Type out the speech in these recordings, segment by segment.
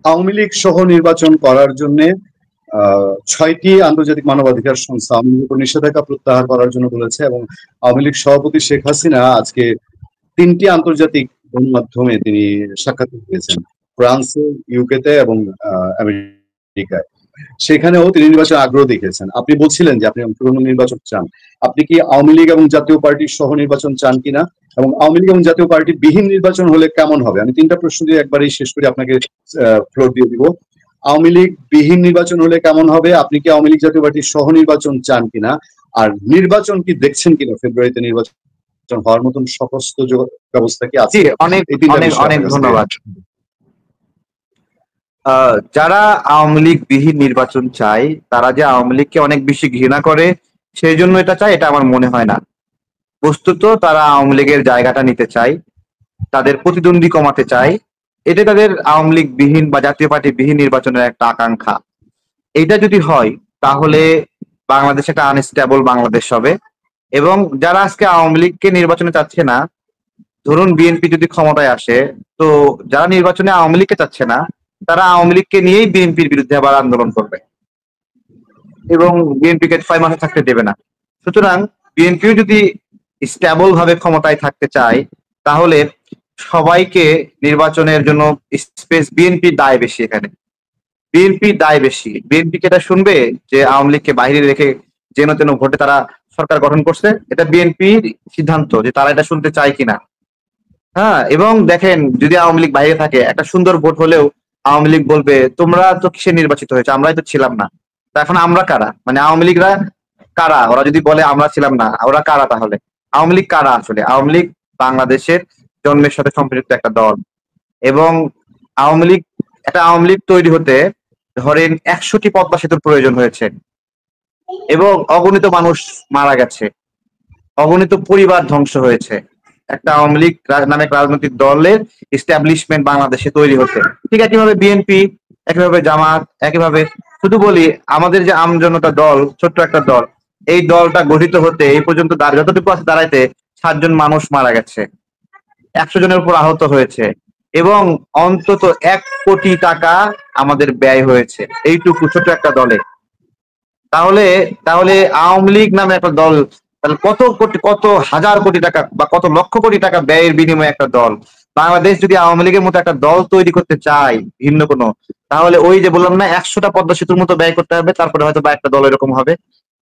আওয়ামী লীগ সহ নির্বাচন করার জন্য ৬টি আন্তর্জাতিক মানবাধিকার সংস্থা আওয়ামী লীগের উপর নিষেধাজ্ঞা প্রত্যাহার করার জন্য বলেছে, এবং আওয়ামী লীগ সভাপতি শেখ হাসিনা আজকে 3টি আন্তর্জাতিক গণমাধ্যমে তিনি সাক্ষাৎকার দিয়েছেন, ফ্রান্সে, ইউকেতে এবং আমেরিকায়। সেখানেও তিনি নির্বাচনে আগ্রহ দেখিয়েছেন। আপনি বলছিলেন যে আপনি অংশগ্রহণ নির্বাচন চান। আপনি কি আওয়ামী লীগ এবং জাতীয় পার্টির সহ নির্বাচন চান কিনা, এবং আওয়ামী লীগ এবং জাতীয় পার্টি বিহীন নির্বাচন হলে কেমন হবে? আমি 3টা প্রশ্ন দিয়ে একবারই শেষ করে আপনাকে ফ্লোর দিয়ে দিব। আওয়ামী লীগ বিহীন নির্বাচন হলে কেমন হবে? আপনি কি আওয়ামী লীগ জাতীয় পার্টির সহ নির্বাচন চান কিনা? আর নির্বাচন কি দেখছেন কিনা ফেব্রুয়ারিতে নির্বাচন হওয়ার মতন সমস্ত ব্যবস্থা কি আছে? অনেক অনেক অনেক ধন্যবাদ। যারা আওয়ামী লীগ বিহীন নির্বাচন চায়, তারা যে আওয়ামী লীগকে অনেক বেশি ঘৃণা করে সেই জন্য এটা চায়, এটা আমার মনে হয় না। বস্তুত তারা আওয়ামী লীগের জায়গাটা নিতে চায়, তাদের প্রতিদ্বন্দ্বী কমাতে চায়। এটা তাদের আওয়ামী লীগ বিহীন বা জাতীয় পার্টি বিহীন নির্বাচনের একটা আকাঙ্ক্ষা। এইটা যদি হয় তাহলে বাংলাদেশ একটা আনস্টেবল বাংলাদেশ হবে। এবং যারা আজকে আওয়ামী লীগকে নির্বাচনে চাচ্ছে না, ধরুন বিএনপি যদি ক্ষমতায় আসে, তো যারা নির্বাচনে আওয়ামী লীগকে চাচ্ছে না তারা আওয়ামী লীগকে নিয়েই বিএনপির বিরুদ্ধে আবার আন্দোলন করবে এবং বিএনপিকে 6 মাসে থাকতে দেবে না। সুতরাং বিএনপিও যদি স্টেবল ভাবে ক্ষমতায় থাকতে চায় তাহলে সবাইকে নির্বাচনের জন্য স্পেস, বিএনপির দায় বেশি এখানে, বিএনপির দায় বেশি। বিএনপি কি এটা শুনবে যে আওয়ামী লীগকে বাইরে রেখে যেন তেন ভোটে তারা সরকার গঠন করছে? এটা বিএনপির সিদ্ধান্ত যে তারা এটা শুনতে চায় কিনা। হ্যাঁ, এবং দেখেন যদি আওয়ামী লীগ বাইরে থাকে, একটা সুন্দর ভোট হলেও আওয়ামী লীগ বলবে তোমরা তো কিসে নির্বাচিত হয়েছে, আমরাই তো ছিলাম না। তা এখন আমরা কারা? মানে আওয়ামী লীগরা কারা? ওরা যদি বলে আমরা ছিলাম না, ওরা কারা তাহলে? আওয়ামী লীগ কারা আসলে? আওয়ামী লীগ বাংলাদেশের জন্মের সাথে সম্পৃক্ত একটা দল, এবং আওয়ামী লীগ তৈরি হতে ধরেন 100টি পদ্মা সেতুর প্রয়োজন হয়েছে, এবং অগণিত মানুষ মারা গেছে, অগণিত পরিবার ধ্বংস হয়েছে একটা আওয়ামী লীগ নামে রাজনৈতিক দলের এস্টাবলিশমেন্ট বাংলাদেশে তৈরি হতে। ঠিক একইভাবে বিএনপি, একইভাবে জামাত, একইভাবে শুধু বলি আমাদের যে আমজনতা দল, ছোট্ট একটা দল, এই দলটা গঠিত হতে এই পর্যন্ত যতটুকু আছে দাঁড়াইতে 7 জন মানুষ মারা গেছে, 100 জনের উপর আহত হয়েছে, এবং অন্তত 1 কোটি টাকা আমাদের ব্যয় হয়েছে এইটুকু ছোট একটা দলে। তাহলে তাহলে আওয়ামী লীগ নামে একটা দল, তাহলে কত হাজার কোটি টাকা বা কত লক্ষ কোটি টাকা ব্যয়ের বিনিময়ে একটা দল। বাংলাদেশ যদি আওয়ামী লীগের মতো একটা দল তৈরি করতে চায় ভিন্ন কোনো, তাহলে ওই যে বললাম না 100টা পদ্মা সেতুর মতো ব্যয় করতে হবে, তারপরে হয়তো বা একটা দল এরকম হবে।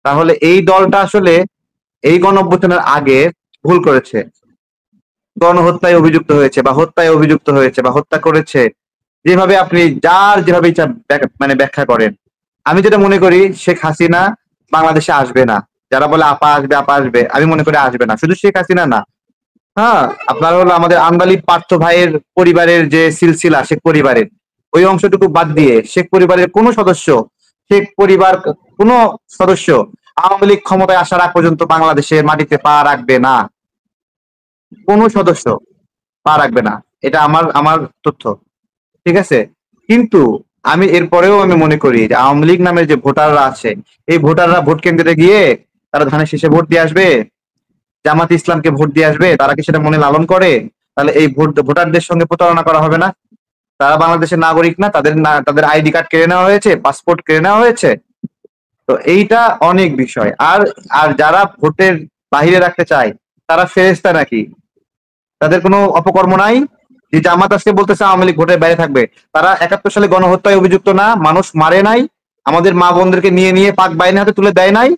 তাহলে এই দলটা আসলে এই গণঅভ্যুত্থানের আগে ভুল করেছে, গণহত্যায় অভিযুক্ত হয়েছে বা হত্যায় অভিযুক্ত হয়েছে বা হত্যা করেছে, যেভাবে আপনি যার যেভাবে ইচ্ছা মানে ব্যাখ্যা করেন। আমি যেটা মনে করি শেখ হাসিনা বাংলাদেশে আসবে না। যারা বলে আপা আসবে, আমি মনে করি আসবে না। শুধু শেখ হাসিনা না, হ্যাঁ, আপনার হলো আমাদের আন্দালিব পার্থ ভাইয়ের পরিবারের যে সিলসিলা, শেখ পরিবারের ওই অংশটুকু বাদ দিয়ে শেখ পরিবারের কোনো সদস্য, শেখ পরিবার কোনো সদস্য আওয়ামী লীগ ক্ষমতায় আসার আগ পর্যন্ত বাংলাদেশের মাটিতে পা রাখবে না। কোনো সদস্য পা রাখবে না, এটা আমার তথ্য, ঠিক আছে? কিন্তু আমি এরপরেও আমি মনে করি যে আওয়ামী লীগ নামের যে ভোটাররা আছে, এই ভোটাররা ভোট কেন্দ্রে গিয়ে তারা ধানের শীষে ভোট দিয়ে আসবে, জামাত ইসলামকে ভোট দিয়ে আসবে, তারা কি সেটা মনে লালন করে? তাহলে এই ভোটারদের সঙ্গে প্রতারণা করা হবে না? তারা বাংলাদেশের নাগরিক না? তাদের আইডি কার্ড কেড়ে নেওয়া হয়েছে, পাসপোর্ট কেড়ে নেওয়া হয়েছে। তো এইটা অনেক বিষয়। আর আর যারা ভোটের বাহিরে রাখতে চায় তারা ফেরেশতা নাকি? তাদের কোনো অপকর্ম নাই? যে জামাত আজকে বলতেছে আওয়ামী লীগ ভোটের বাইরে থাকবে, তারা 71 সালে গণহত্যায় অভিযুক্ত না? মানুষ মারে নাই? আমাদের মা বোনদেরকে নিয়ে নিয়ে পাক বাহিনীর হাতে তুলে দেয় নাই?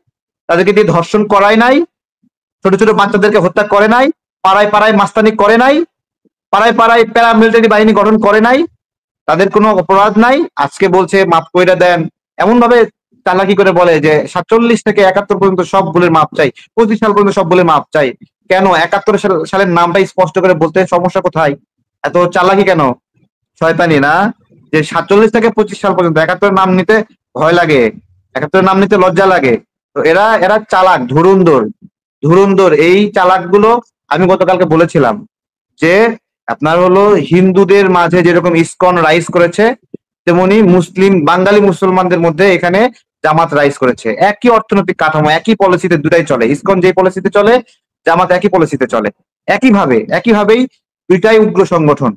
তাদেরকে দিয়ে ধর্ষণ করায় নাই? ছোট ছোট বাচ্চাদেরকে হত্যা করে নাই? পাড়ায় পাড়ায় মাস্তানি করে নাই? পাড়ায় পাড়ায় প্যারামিলিটারি বাহিনী গঠন করে নাই? তাদের কোনো অপরাধ নাই? আজকে বলছে মাফ কইরা দেন, এমন ভাবে চালাকি করে বলে যে 47 থেকে 71 পর্যন্ত সব ভুলের মাপ চাই, 25 সাল পর্যন্ত সব ভুলের মাপ চাই। কেন 71 সালের নামটাই স্পষ্ট করে বলতে সমস্যা কোথায়? এত চালাকি কেন? শয়তানি না? যে 47 থেকে 25 সাল পর্যন্ত 71 নাম নিতে ভয় লাগে, 71 নাম নিতে লজ্জা লাগে। তো এরা চালাক, ধুরন্ধর। এই চালাকগুলো আমি গতকালকে বলেছিলাম যে আপনার হলো হিন্দুদের মাঝে যেরকম ইসকন রাইজ করেছে, তেমনি বাঙালি মুসলমানদের মধ্যে এখানে জামাত রাইজ করেছে। একই অর্থনৈতিক কাঠামো, একই পলিসিতে দুটাই চলে। ইসকন যে পলিসিতে চলে, জামাত একই পলিসিতে চলে। একইভাবেই দুইটাই উগ্র সংগঠন।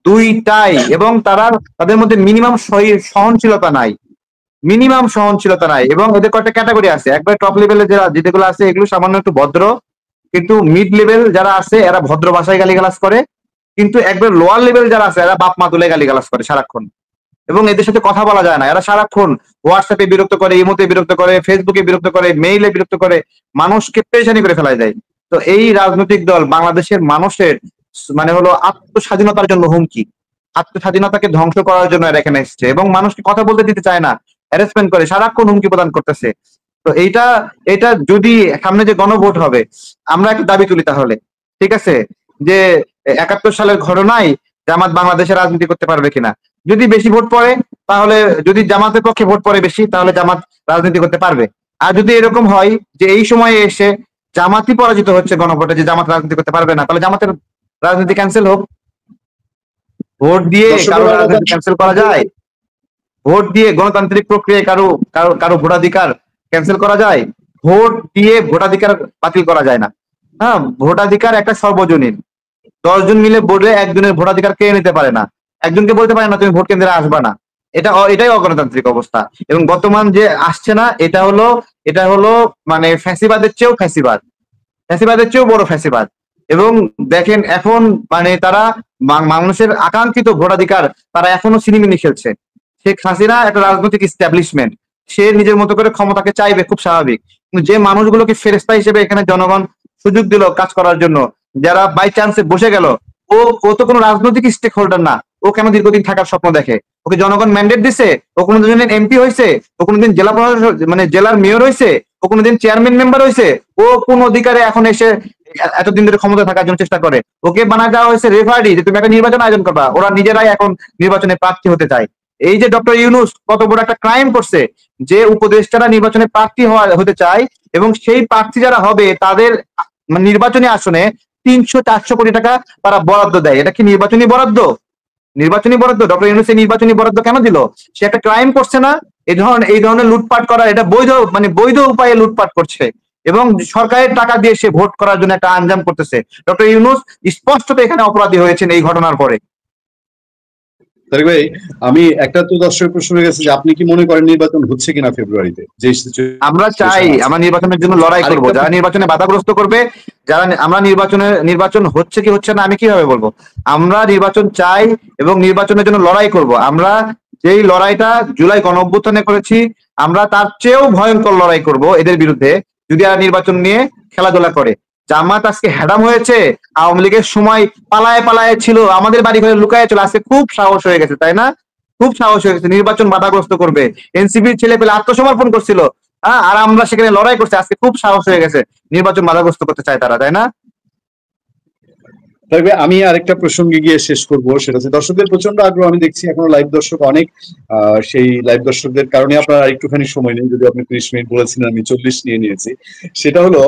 দুইটাই। এবং তাদের মধ্যে মিনিমাম সহনশীলতা নাই। এবং এদের কয়েকটা ক্যাটাগরি আছে, একবার টপ লেভেলে যেগুলো আছে এগুলো সামান্য একটু ভদ্র, কিন্তু মিড লেভেল যারা আছে এরা ভদ্র ভাষায় গালিগালাজ করে, কিন্তু একবার লোয়ার লেভেল যারা আছে এরা বাপ মা তুলে গালিগালাজ করে সারাক্ষণ। এবং এদের সাথে কথা বলা যায় না, এরা সারাক্ষণ হোয়াটসঅ্যাপে বিরক্ত করে, ইমোতে বিরক্ত করে, ফেসবুকে বিরক্ত করে, মেইলে বিরক্ত করে, মানুষকে পেরেশানি করে ফেলা যায়। তো এই রাজনৈতিক দল বাংলাদেশের মানুষের মানে হলো আত্মস্বাধীনতার জন্য হুমকি, আত্মস্বাধীনতাকে ধ্বংস করার জন্য এরা এখানে এসছে এবং মানুষকে কথা বলতে দিতে চায় না, হ্যারাসমেন্ট করে, সারাক্ষণ হুমকি প্রদান করতেছে। তো এইটা এটা যদি সামনে যে গণভোট হবে, আমরা একটা দাবি তুলি তাহলে, ঠিক আছে, যে 71 সালের ঘটনায় জামাত বাংলাদেশে রাজনীতি করতে পারবে কিনা। যদি বেশি ভোট পড়ে তাহলে, যদি জামাতের পক্ষে ভোট পড়ে বেশি, তাহলে জামাত রাজনীতি করতে পারবে। আর যদি এরকম হয় যে এই সময়ে এসে জামাতই পরাজিত হচ্ছে গণভোটে, যে জামাত রাজনীতি করতে পারবে না, তাহলে জামাতের রাজনীতি ক্যান্সেল হোক। ভোট দিয়ে কারো রাজনীতি ক্যান্সেল করা যায়? ভোট দিয়ে গণতান্ত্রিক প্রক্রিয়ায় কারো কারো কারো ভোটাধিকার ক্যান্সেল করা যায়? ভোট দিয়ে ভোটাধিকার বাতিল করা যায় না। হ্যাঁ, ভোটাধিকার একটা সর্বজনীন। 10 জন মিলে বলে একজনের ভোটাধিকার কেড়ে নিতে পারে না, একজনকে বলতে পারে না তুমি ভোট কেন্দ্রে আসবা না। এটাই অগণতান্ত্রিক অবস্থা। এবং বর্তমান যে আসছে না, এটা হলো মানে ফ্যাসিবাদের চেয়েও বড় ফ্যাসিবাদ। এবং দেখেন এখন মানে তারা মানুষের আকাঙ্ক্ষিত ভোটাধিকার তারা এখনো ছিনিমিনি খেলছে। শেখ হাসিনা একটা রাজনৈতিক ইস্টাবলিশমেন্ট, সে নিজের মতো করে ক্ষমতাকে চাইবে, খুব স্বাভাবিক। কিন্তু যে মানুষগুলোকে ফেরেস্তা হিসেবে এখানে জনগণ সুযোগ দিল কাজ করার জন্য, যারা বাই চান্সে বসে গেল, ও তো কোনো রাজনৈতিক স্টেক হোল্ডার না। ও কেন দীর্ঘদিন থাকার স্বপ্ন দেখে? ওকে জনগণ ম্যান্ডেট দিছে, ও কোনোদিন এমপি হয়েছে, ও কোনোদিন জেলা প্রশাসক মানে জেলার মেয়র হয়েছে, ও কোনোদিন চেয়ারম্যান মেম্বার হয়েছে? ও কোন অধিকারে এখন এসে এতদিন ধরে ক্ষমতা থাকার জন্য চেষ্টা করে? ওকে বানায় দেওয়া হয়েছে রেফারি, যে তুমি একটা নির্বাচন আয়োজন করবা, ওরা নিজেরাই এখন নির্বাচনে প্রার্থী হতে চায়। এই যে ডক্টর ইউনূস কত বড় একটা ক্রাইম করছে, যে উপদেষ্টারা নির্বাচনে প্রার্থী হতে চায় এবং সেই প্রার্থী যারা হবে তাদের নির্বাচনী আসনে 300-400 কোটি টাকা তারা বরাদ্দ দেয়। এটা কি নির্বাচনী বরাদ্দ? নির্বাচনী বরাদ্দ ডক্টর ইউনূস এই নির্বাচনী বরাদ্দ কেন দিল? সে একটা ক্রাইম করছে না? এই ধরনের লুটপাট করা, এটা বৈধ উপায়ে লুটপাট করছে এবং সরকারের টাকা দিয়ে সে ভোট করার জন্য একটা আঞ্জাম করতেছে। ডক্টর ইউনূস স্পষ্টত এখানে অপরাধী হয়েছেন এই ঘটনার পরে। তারিক ভাই, আমি একটা তো দর্শকের প্রশ্ন হয়ে গেছে যে আপনি কি মনে করেন নির্বাচন হচ্ছে কিনা ফেব্রুয়ারিতে? যে আমরা চাই, আমরা নির্বাচনের জন্য লড়াই করব। যারা নির্বাচনে বাধাগ্রস্ত করবে, আমরা নির্বাচন হচ্ছে কি হচ্ছে না আমি কিভাবে বলবো? আমরা নির্বাচন চাই এবং নির্বাচনের জন্য লড়াই করব। আমরা যেই লড়াইটা জুলাই গণঅভ্যুত্থানে করেছি, আমরা তার চেয়েও ভয়ঙ্কর লড়াই করব এদের বিরুদ্ধে, যদি এরা নির্বাচন নিয়ে খেলাধুলা করে। জামাত আজকে হ্যাডাম হয়েছে, আওয়ামী লীগের সময় পালায়ে ছিল, আমাদের বাড়ি ঘরে লুকায় ছিল, আজকে খুব সাহস হয়ে গেছে, তাই না? খুব সাহস হয়ে গেছে, নির্বাচন বাধাগ্রস্ত করবে। এনসিপির ছেলে পেলে আত্মসমর্পণ করছিল, আর আমরা সেখানে লড়াই করছি, আজকে খুব সাহস হয়ে গেছে নির্বাচন বাধাগ্রস্ত করতে চায় তারা, তাই না? আমি আরেকটা প্রসঙ্গে গিয়ে শেষ করব, সেটা হচ্ছে দর্শকদের প্রচন্ড আগ্রহ আমি দেখছি, এখনো লাইভ দর্শক অনেক। সেই লাইভ দর্শকদের কারণে আপনার আরেকটুখানি সময় নেই, যদি আপনি 30 মিনিট বলেছিলেন, আমি 40 নিয়ে নিয়েছি। সেটা হলো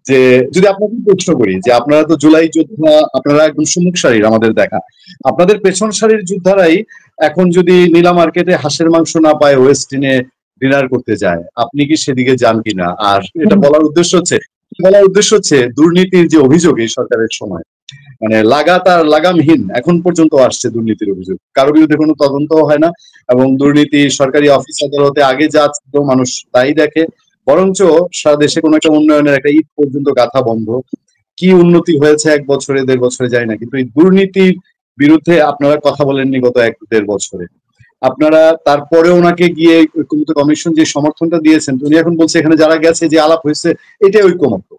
যে যদি আপনাকে প্রশ্ন করি যে আপনারা তো জুলাই যোদ্ধা, আপনারা একদম সম্মুখ সারির আমাদের দেখা, আপনাদের পেছন সারির যোদ্ধারাই এখন যদি নীলা মার্কেটে হাঁসের মাংস না পায় ওয়েস্টিনে ডিনার করতে যায়, আপনি কি সেদিকে যান কিনা? আর এটা বলার উদ্দেশ্য হচ্ছে দুর্নীতির যে অভিযোগ এই সরকারের সময়, মানে লাগামহীন এখন পর্যন্ত আসছে দুর্নীতির অভিযোগ, কারো বিরুদ্ধে কোনো তদন্ত হয় না এবং দুর্নীতি সরকারি অফিস আদালতে আগে যা ছিল মানুষ তাই দেখে, বরঞ্চ সারা দেশে কোনো একটা উন্নয়নের একটা ঈদ পর্যন্ত গাথা বন্ধ। কি উন্নতি হয়েছে 1 বছরে 1.5 বছরে যায় না, কিন্তু এই দুর্নীতির বিরুদ্ধে আপনারা কথা বলেননি গত 1-1.5 বছরে। আপনারা তারপরে ওনাকে গিয়ে ঐক্যমত্য কমিশন যে সমর্থনটা দিয়েছেন, উনি এখন বলছে এখানে যারা গেছে যে আলাপ হয়েছে এটাই ঐক্যমত্য।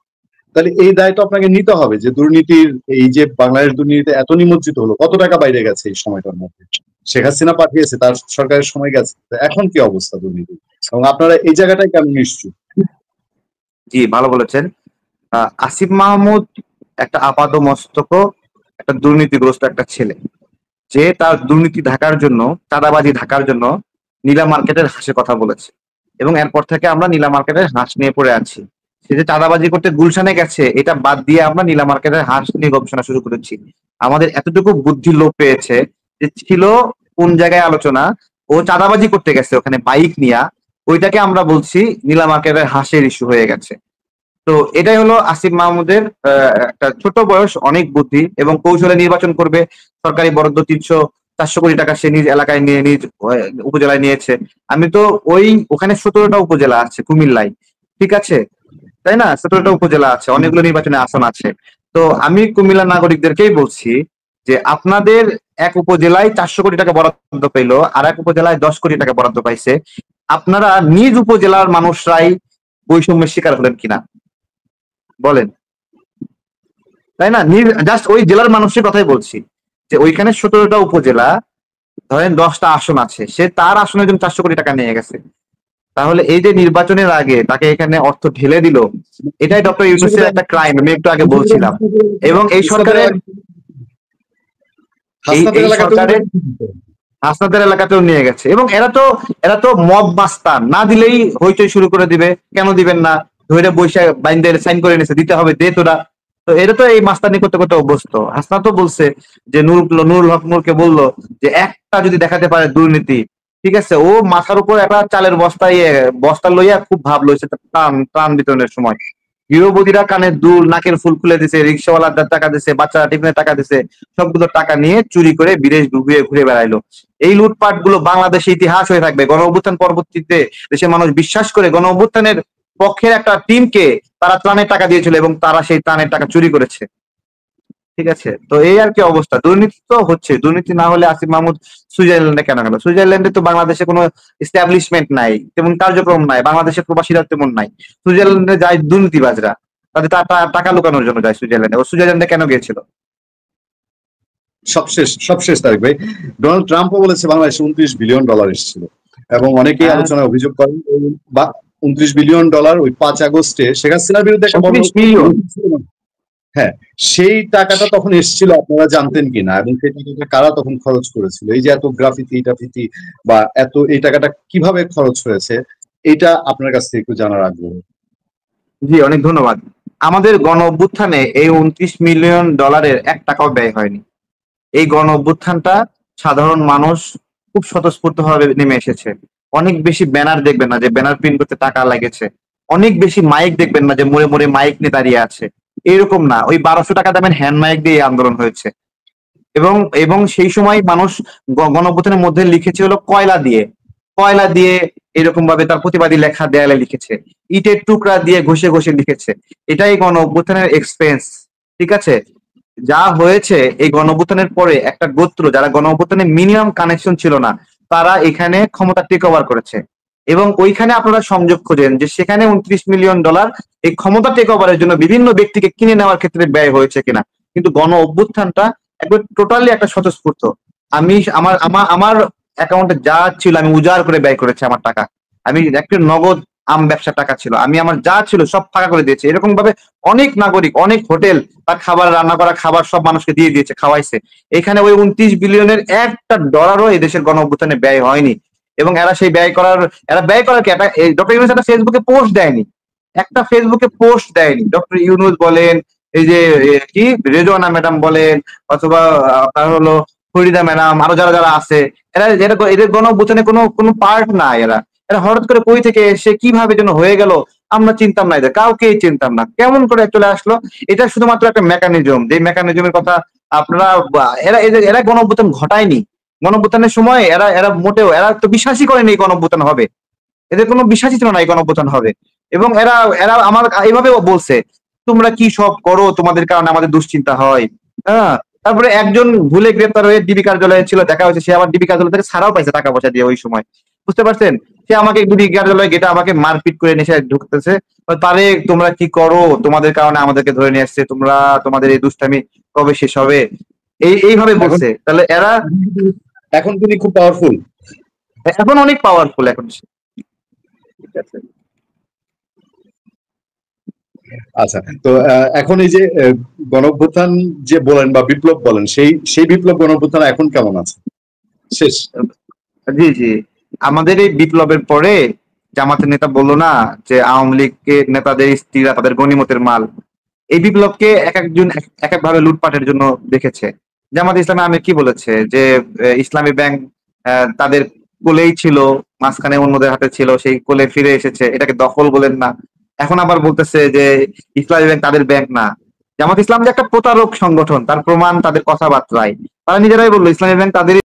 তাহলে এই দায়টা আপনাকে নিতে হবে যে দুর্নীতির এই যে বাংলাদেশ দুর্নীতিতে এত নিমজ্জিত হলো, কত টাকা বাইরে গেছে এই সময়টার মধ্যে, শেখ হাসিনা পাঠিয়েছে, তার সরকারের সময় গেছে, এখন কি অবস্থা দুর্নীতি, এবং আপনারা এই জায়গাটায় কেন নিশ্চুপ? জি, ভালো বলেছেন। আসিফ মাহমুদ একটা আপাদমস্তক একটা দুর্নীতিগ্রস্ত একটা ছেলে, যে তার দুর্নীতি ঢাকার জন্য, চাঁদাবাজি ঢাকার জন্য নীলা মার্কেটের হাঁসের কথা বলেছে এবং এরপর থেকে আমরা নীলা মার্কেটের হাঁস নিয়ে পড়ে আছি। সে যে চাঁদাবাজি করতে গুলশানে গেছে এটা বাদ দিয়ে আমরা নীলা মার্কেটের হাঁস নিয়ে গবেষণা শুরু করেছি। আমাদের এতটুকু বুদ্ধি লোপ পেয়েছে যে ছিল কোন জায়গায় আলোচনা, ও চাঁদাবাজি করতে গেছে ওখানে বাইক নিয়া, ওইটাকে আমরা বলছি নীলা মার্কেটের হাঁসের ইস্যু হয়ে গেছে। তো এটাই হলো আসিফ মাহমুদের একটা ছোট বয়স, অনেক বুদ্ধি এবং কৌশলে নির্বাচন করবে। সরকারি বরাদ্দ 300-400 কোটি টাকা সে নিজ এলাকায় নিয়ে নিজ উপজেলায় নিয়েছে। আমি তো ওখানে 17টা উপজেলা আছে কুমিল্লায়, ঠিক আছে, তাই না? 17টা উপজেলা আছে, অনেকগুলো নির্বাচনে আসন আছে। তো আমি কুমিল্লা নাগরিকদেরকেই বলছি যে আপনাদের এক উপজেলায় 400 কোটি টাকা বরাদ্দ পেলো, আর এক উপজেলায় 10 কোটি টাকা বরাদ্দ পাইছে। আপনারা নিজ উপজেলার মানুষরাই বৈষম্যের শিকার হলেন কিনা বলেন, তাই না? জাস্ট ওই জেলার মানুষের কথাই বলছি যে ওইখানে 17টা উপজেলা, ধরেন 10টা আসন আছে, সে তার আসনের জন্য 400 কোটি টাকা নিয়ে গেছে। তাহলে এই যে নির্বাচনের আগে তাকে এখানে অর্থ ঢেলে দিল, এটাই ডক্টর ইউনূসের একটা ক্রাইম, আমি একটু আগে বলছিলাম। এবং এই সরকারের হাসনাতের এই এলাকাতেও সরকারের হাসনাতের এলাকাতেও নিয়ে গেছে। এবং এরা তো মব মাস্তান, না দিলেই হইচই শুরু করে দিবে। কেন দিবেন না, ধরে বৈশাখ বাইন্দের সাইন করে নিছে, দিতে হবে, দে তোরা। তো এটা তো এই মাস্তানি করতে করতে অভ্যস্ত। হাসনা তো বলছে যে নুরুল হক নূরকে বললো যে একটা যদি দেখাতে পারে দুর্নীতি, ঠিক আছে, ও মাথার উপর একটা চালের বস্তা লইয়া খুব ভাব লইছে ত্রাণ বিতরণের সময়। গৃহবধূরা কানের দুল নাকের ফুল খুলে দিছে, রিক্সাওয়ালাদের টাকা দিছে, বাচ্চারা টিফিনের টাকা দিছে, সবগুলো টাকা নিয়ে চুরি করে বিদেশ ঘুরে ঘুরে বেড়াইলো। এই লুটপাট গুলো বাংলাদেশে ইতিহাস হয়ে থাকবে। গণ অভ্যুত্থান পরবর্তীতে দেশের মানুষ বিশ্বাস করে গণ অভ্যুত্থানের পক্ষের একটা টিমকে তারা ত্রাণের টাকা দিয়েছিল এবং তারা সেই ত্রাণের টাকা চুরি করেছে, ঠিক আছে। তো এই আর কি অবস্থা। দুর্নীতি তো হচ্ছে, দুর্নীতি না হলে আসিফ মাহমুদ সুইজারল্যান্ডে কেন গেল? সুইজারল্যান্ডে তো বাংলাদেশে কোনো এস্টাবলিশমেন্ট নাই, তেমন কার্যক্রম নাই, বাংলাদেশের প্রবাসীরা তেমন নাই। সুইজারল্যান্ডে যায় দুর্নীতিবাজরা, তাদের টাকা লুকানোর জন্য যায় সুইজারল্যান্ডে। ও সুইজারল্যান্ডে কেন গিয়েছিল? সবশেষ তারিখ ভাই, ডোনাল্ড ট্রাম্পও বলেছে বাংলাদেশে $29 বিলিয়ন এসেছিল, এবং অনেকেই হ্যাঁ, আলোচনায় অভিযোগ করেন বা $29 বিলিয়ন ওই 5 আগস্টে শেখ হাসিনার বিরুদ্ধে একটা বড় 29 মিলিয়ন। হ্যাঁ, সেই টাকাটা তখন এসেছিল, আপনারা জানতেন কিনা, এবং সেই টাকাটা কারা তখন খরচ করেছিল? এই যে এত গ্রাফিতি টাফিতি বা এত, এই টাকাটা কিভাবে খরচ হয়েছে, এটা আপনার কাছ থেকে একটু জানার আগ্রহ। জি, অনেক ধন্যবাদ। আমাদের গণ অভ্যুত্থানে এই $29 মিলিয়ন 1 টাকাও ব্যয় হয়নি। এই গণ অভ্যুত্থানটা সাধারণ মানুষ খুব স্বতঃস্ফূর্ত ভাবে নেমে এসেছে। অনেক বেশি ব্যানার দেখবেন না যে ব্যানার প্রিন্ট করতে টাকা লেগেছে। অনেক বেশি মাইক দেখবেন না যে মোড়ে মোড়ে মাইক নিয়ে দাঁড়িয়ে আছে। এরকম না, ওই 1200 টাকা দামের হ্যান্ড মাইক দিয়ে এই আন্দোলন হয়েছে। এবং এবং সেই সময় মানুষ গণ অভ্যুত্থানের মধ্যে লিখেছে হলো কয়লা দিয়ে এরকম ভাবে তার প্রতিবাদী লেখা দেয়ালে লিখেছে, ইটের টুকরা দিয়ে ঘষে ঘষে লিখেছে। এটাই গণ অভ্যুত্থানের এক্সপেন্স, ঠিক আছে। যা হয়েছে এই গণ অভ্যুত্থানের পরে একটা গোত্র যারা গণ অভ্যুত্থানে মিনিমাম কানেকশন ছিল না, তারা এখানে ক্ষমতা টেক ওভার করেছে। এবং ওইখানে আপনারা সংযোগ খোঁজেন যে সেখানে $29 মিলিয়ন এই ক্ষমতা টেক ওভারের জন্য বিভিন্ন ব্যক্তিকে কিনে নেওয়ার ক্ষেত্রে ব্যয় হয়েছে কিনা। কিন্তু গণ অভ্যুত্থানটা একবার টোটালি একটা স্বতঃস্ফূর্ত। আমি আমার আমার আমার অ্যাকাউন্টে যা ছিল আমি উজাড় করে ব্যয় করেছি আমার টাকা। আমি একটা নগদ ব্যবসার টাকা ছিল, আমি আমার যা ছিল সব ফাঁকা করে দিয়েছি। এরকম ভাবে অনেক নাগরিক, অনেক হোটেল তার খাবার, রান্না করা খাবার সব মানুষকে দিয়ে দিয়েছে, খাওয়াইছে। এখানে ওই $29 বিলিয়নের $1 এই দেশের গণ অভ্যুত্থানে ব্যয় হয়নি। এবং এরা ব্যয় করার কি, ডক্টর ইউনূস একটা ফেসবুকে পোস্ট দেয়নি, ডক্টর ইউনূস বলেন, এই যে কি রেজওয়ানা ম্যাডাম বলেন, অথবা আপনার হলো ফরিদা ম্যাডাম, আরো যারা যারা আছে, এদের গণ অভ্যুত্থানে কোনো কোনো পার্ট না। এরা এরা হঠাৎ করে কই থেকে এসে কিভাবে যেন হয়ে গেল, আমরা চিনতাম না, এদের কাউকেই চিনতাম না, কেমন করে চলে আসলো। এটা শুধুমাত্র একটা মেকানিজম, যে মেকানিজমের কথা আপনারা এরা গণ অভ্যুত্থান ঘটায়নি। গণ অভ্যুত্থানের সময় এরা এরা মোটেও এরা তো বিশ্বাসই করেনি এই গণ অভ্যুত্থান হবে। এদের কোনো বিশ্বাসই ছিল না এই গণ অভ্যুত্থান হবে। এবং এরা এরা আমার এইভাবে বলছে, তোমরা কি সব করো, তোমাদের কারণে আমাদের দুশ্চিন্তা হয়। হ্যাঁ, তারপরে একজন ভুলে গ্রেপ্তার হয়ে ডিবি কার্যালয়ে ছিল, দেখা হয়েছে সে আবার ডিবি কার্যালয় থেকে ছাড়াও পাইছে টাকা পয়সা দিয়ে ওই সময়, বুঝতে পারছেন। সে আমাকে ডিবি কার্যালয়ে গেটে আমাকে মারপিট করে নেশে ঢুকতেছে, তারে তোমরা কি করো, তোমাদের কারণে আমাদেরকে ধরে নিয়ে আসছে, তোমরা তোমাদের এই দুষ্টামি কবে শেষ হবে, এইভাবে এখন বলছে। তাহলে এরা এখন তিনি খুব পাওয়ারফুল। এখন অনেক পাওয়ারফুল এখন সে, ঠিক আছে। আচ্ছা, তো এখন এই যে গণঅভ্যুত্থান যে বলেন বা বিপ্লব বলেন, সেই সেই বিপ্লব গণঅভ্যুত্থান এখন কেমন আছে? শেষ। জি জি, আমাদের এই বিপ্লবের পরে জামাতের নেতা বললো না যে আওয়ামী লীগের নেতাদের স্ত্রীরা তাদের গনিমতের মাল। এই বিপ্লবকে এক একজন এক এক ভাবে লুটপাটের জন্য দেখেছে। জামাত ইসলামী আমির কি বলেছে যে ইসলামী ব্যাংক তাদের কোলেই ছিল, মাঝখানে অন্যদের হাতে ছিল, সেই কোলে ফিরে এসেছে, এটাকে দখল বলেন না। এখন আবার বলতেছে যে ইসলামী ব্যাংক তাদের ব্যাংক না। জামাত ইসলাম যে একটা প্রতারক সংগঠন তার প্রমাণ তাদের কথাবার্তায়। তারা নিজেরাই বললো ইসলামী ব্যাংক তাদের